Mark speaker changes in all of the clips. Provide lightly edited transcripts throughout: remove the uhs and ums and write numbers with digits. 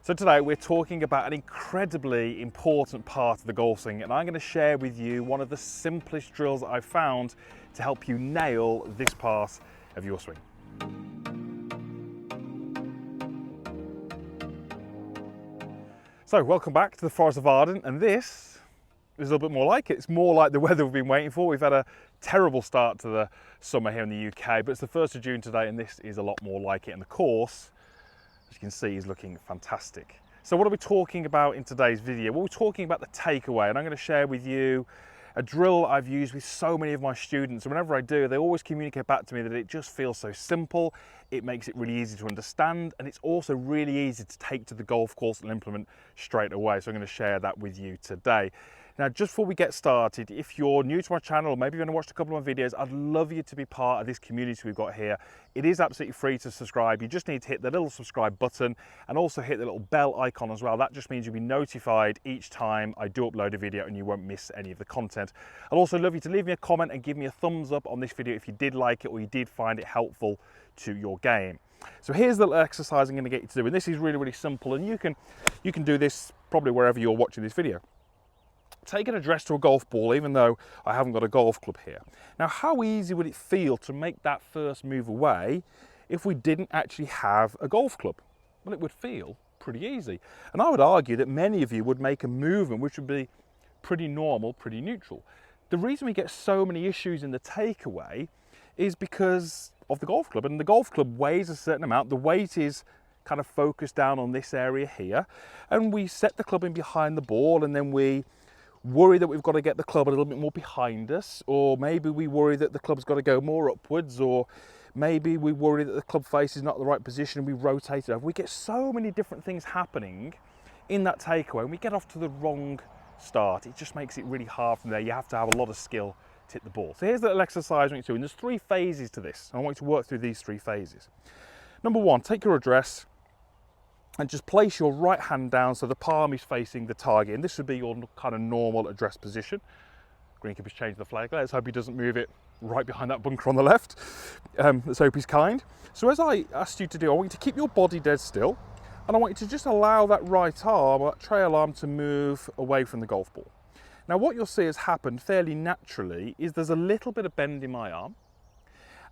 Speaker 1: So today we're talking about an incredibly important part of the golf swing, and I'm going to share with you one of the simplest drills that I've found to help you nail this part of your swing. So welcome back to the Forest of Arden, and this is a little bit more like it. It's more like the weather we've been waiting for. We've had a terrible start to the summer here in the UK, but it's the 1st of June today, and this is a lot more like it. And the course, as you can see, is looking fantastic. So what are we talking about in today's video? Well, we're talking about the takeaway, and I'm going to share with you a drill I've used with so many of my students. And whenever I do, they always communicate back to me that it just feels so simple. It makes it really easy to understand, and it's also really easy to take to the golf course and implement straight away. So I'm going to share that with you today. Now, just before we get started, if you're new to my channel, or maybe you've only watched a couple of my videos, I'd love you to be part of this community we've got here. It is absolutely free to subscribe. You just need to hit the little subscribe button and also hit the little bell icon as well. That just means you'll be notified each time I do upload a video and you won't miss any of the content. I'd also love you to leave me a comment and give me a thumbs up on this video if you did like it or you did find it helpful to your game. So here's the little exercise I'm going to get you to do, and this is really, really simple, and you can do this probably wherever you're watching this video. Take an address to a golf ball, even though I haven't got a golf club here. Now, how easy would it feel to make that first move away if we didn't actually have a golf club? Well, it would feel pretty easy. And I would argue that many of you would make a movement which would be pretty normal, pretty neutral. The reason we get so many issues in the takeaway is because of the golf club. And the golf club weighs a certain amount. The weight is kind of focused down on this area here. And we set the club in behind the ball, and then we worry that we've got to get the club a little bit more behind us, or maybe we worry that the club's got to go more upwards, or maybe we worry that the club face is not the right position and we rotate it over. We get so many different things happening in that takeaway, and we get off to the wrong start. It just makes it really hard from there. You have to have a lot of skill to hit the ball. So here's the little exercise I want you to do, and there's 3 phases to this. I want you to work through these 3 phases. Number 1, take your address and just place your right hand down so the palm is facing the target, and this would be your kind of normal address position. Greenkeeper's changed the flag. Let's hope he doesn't move it right behind that bunker on the left. Let's hope he's kind. So as I asked you to do, I want you to keep your body dead still, and I want you to just allow that right arm, or that trail arm, to move away from the golf ball. Now, what you'll see has happened fairly naturally is there's a little bit of bend in my arm,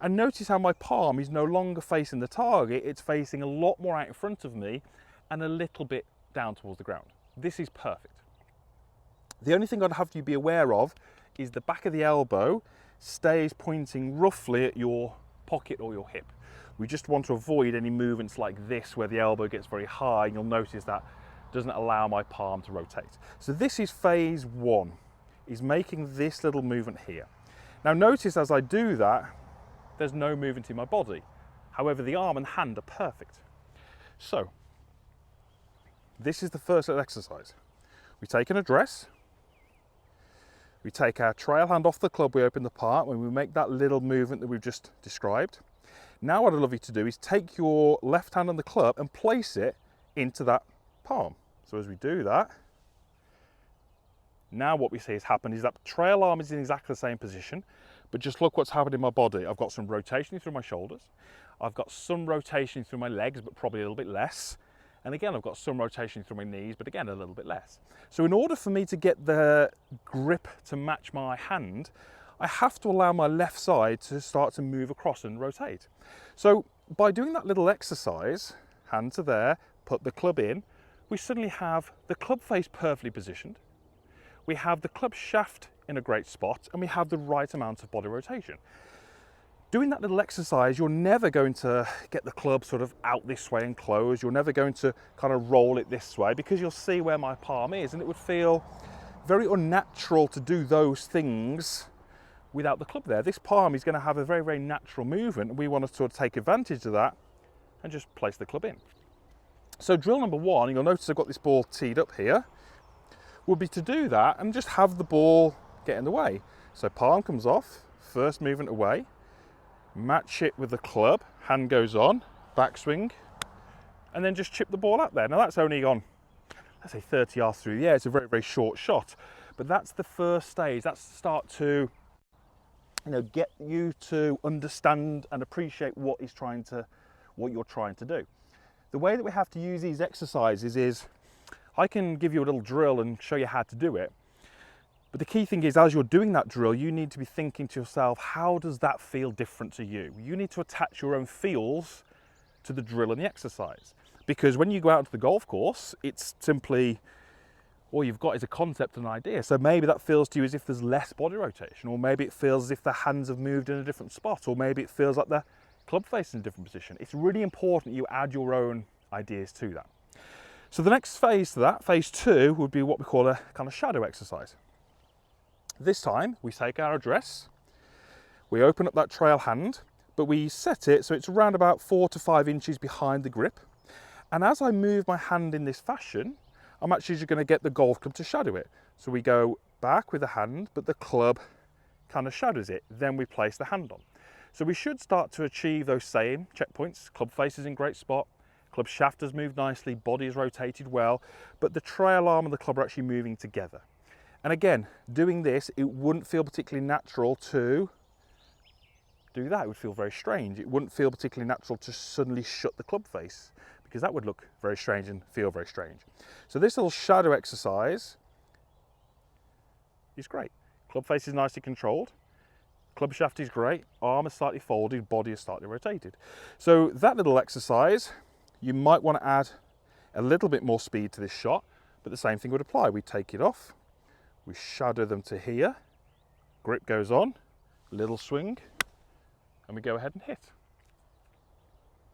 Speaker 1: and notice how my palm is no longer facing the target. It's facing a lot more out in front of me and a little bit down towards the ground. This is perfect. The only thing I'd have you be aware of is the back of the elbow stays pointing roughly at your pocket or your hip. We just want to avoid any movements like this where the elbow gets very high, and you'll notice that doesn't allow my palm to rotate. So this is phase 1, is making this little movement here. Now notice as I do that, there's no movement in my body. However, the arm and hand are perfect. So this is the first little exercise. We take an address, we take our trail hand off the club, we open the palm, when we make that little movement that we've just described. Now what I'd love you to do is take your left hand on the club and place it into that palm. So as we do that, now what we see has happened is that trail arm is in exactly the same position, but just look what's happened in my body. I've got some rotation through my shoulders, I've got some rotation through my legs, but probably a little bit less. And again, I've got some rotation through my knees, but again, a little bit less. So in order for me to get the grip to match my hand, I have to allow my left side to start to move across and rotate. So by doing that little exercise, hand to there, put the club in, we suddenly have the club face perfectly positioned, we have the club shaft in a great spot, and we have the right amount of body rotation. Doing that little exercise, you're never going to get the club sort of out this way and close. You're never going to kind of roll it this way, because you'll see where my palm is, and it would feel very unnatural to do those things without the club there. This palm is going to have a very, very natural movement, and we want to sort of take advantage of that and just place the club in. So drill number 1, you'll notice I've got this ball teed up here, would be to do that and just have the ball get in the way. So palm comes off, first movement away, match it with the club, hand goes on, backswing, and then just chip the ball out there. Now that's only gone, let's say 30 yards through the air. It's a very, very short shot, but that's the first stage. That's to start to, get you to understand and appreciate what you're trying to do. the way that we have to use these exercises is, I can give you a little drill and show you how to do it. But the key thing is, as you're doing that drill, you need to be thinking to yourself, how does that feel different to you? You need to attach your own feels to the drill and the exercise. Because when you go out to the golf course, it's simply, all you've got is a concept and an idea. So maybe that feels to you as if there's less body rotation, or maybe it feels as if the hands have moved in a different spot, or maybe it feels like the club face in a different position. It's really important you add your own ideas to that. So the next phase to that, phase 2, would be what we call a kind of shadow exercise. This time we take our address, we open up that trail hand, but we set it so it's around about 4 to 5 inches behind the grip. And as I move my hand in this fashion, I'm actually just going to get the golf club to shadow it. So we go back with the hand, but the club kind of shadows it. Then we place the hand on. So we should start to achieve those same checkpoints. Club face is in great spot, club shaft has moved nicely, body is rotated well, but the trail arm and the club are actually moving together. And again, doing this, it wouldn't feel particularly natural to do that. It would feel very strange. It wouldn't feel particularly natural to suddenly shut the club face, because that would look very strange and feel very strange. So this little shadow exercise is great. Club face is nicely controlled. Club shaft is great. Arm is slightly folded, body is slightly rotated. So that little exercise, you might want to add a little bit more speed to this shot, but the same thing would apply. We take it off, we shadow them to here, grip goes on, little swing, and we go ahead and hit.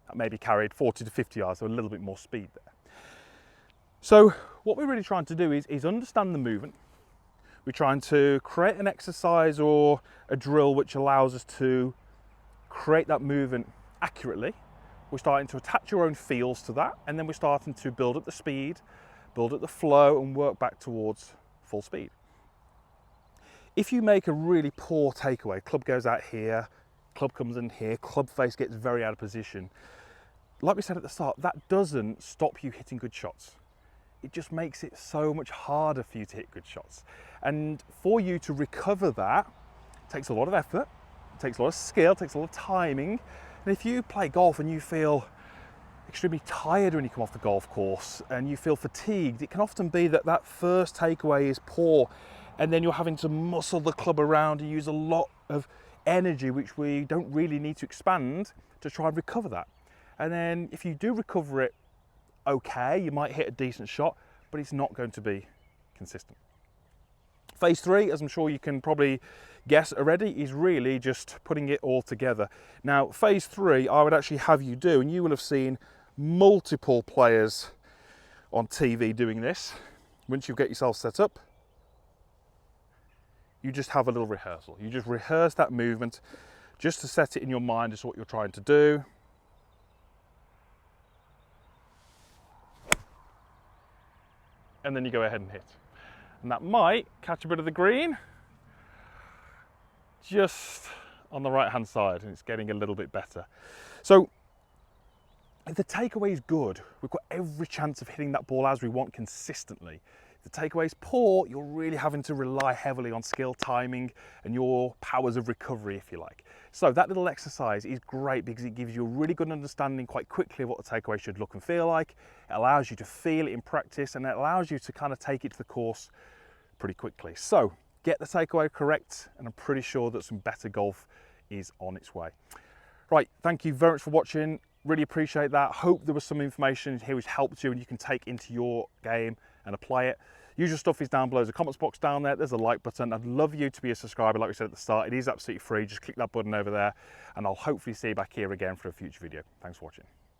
Speaker 1: That may be carried 40 to 50 yards, so a little bit more speed there. So what we're really trying to do is understand the movement. We're trying to create an exercise or a drill which allows us to create that movement accurately. We're starting to attach your own feels to that, and then we're starting to build up the speed, build up the flow, and work back towards full speed. If you make a really poor takeaway, club goes out here, club comes in here, club face gets very out of position, like we said at the start, that doesn't stop you hitting good shots. It just makes it so much harder for you to hit good shots. And for you to recover that, it takes a lot of effort, it takes a lot of skill, it takes a lot of timing. And if you play golf and you feel extremely tired when you come off the golf course and you feel fatigued, it can often be that that first takeaway is poor, and then you're having to muscle the club around and use a lot of energy which we don't really need to expand to try and recover that. And then if you do recover it okay, you might hit a decent shot, but it's not going to be consistent. Phase 3, as I'm sure you can probably guess already, is really just putting it all together. Now, phase 3, I would actually have you do, and you will have seen multiple players on TV doing this. Once you get yourself set up, you just have a little rehearsal. You just rehearse that movement just to set it in your mind as to what you're trying to do. And then you go ahead and hit. And that might catch a bit of the green just on the right hand side, and it's getting a little bit better. So if the takeaway is good, we've got every chance of hitting that ball as we want consistently. If the takeaway is poor, you're really having to rely heavily on skill, timing, and your powers of recovery, if you like. So that little exercise is great because it gives you a really good understanding quite quickly of what the takeaway should look and feel like. It allows you to feel it in practice, and it allows you to kind of take it to the course pretty quickly. So get the takeaway correct, and I'm pretty sure that some better golf is on its way. Right, thank you very much for watching. Really appreciate that. Hope there was some information here which helped you and you can take into your game and apply it. Usual stuff is down below. There's a comments box down there. There's a like button. I'd love you to be a subscriber, like we said at the start. It is absolutely free. Just click that button over there, and I'll hopefully see you back here again for a future video. Thanks for watching.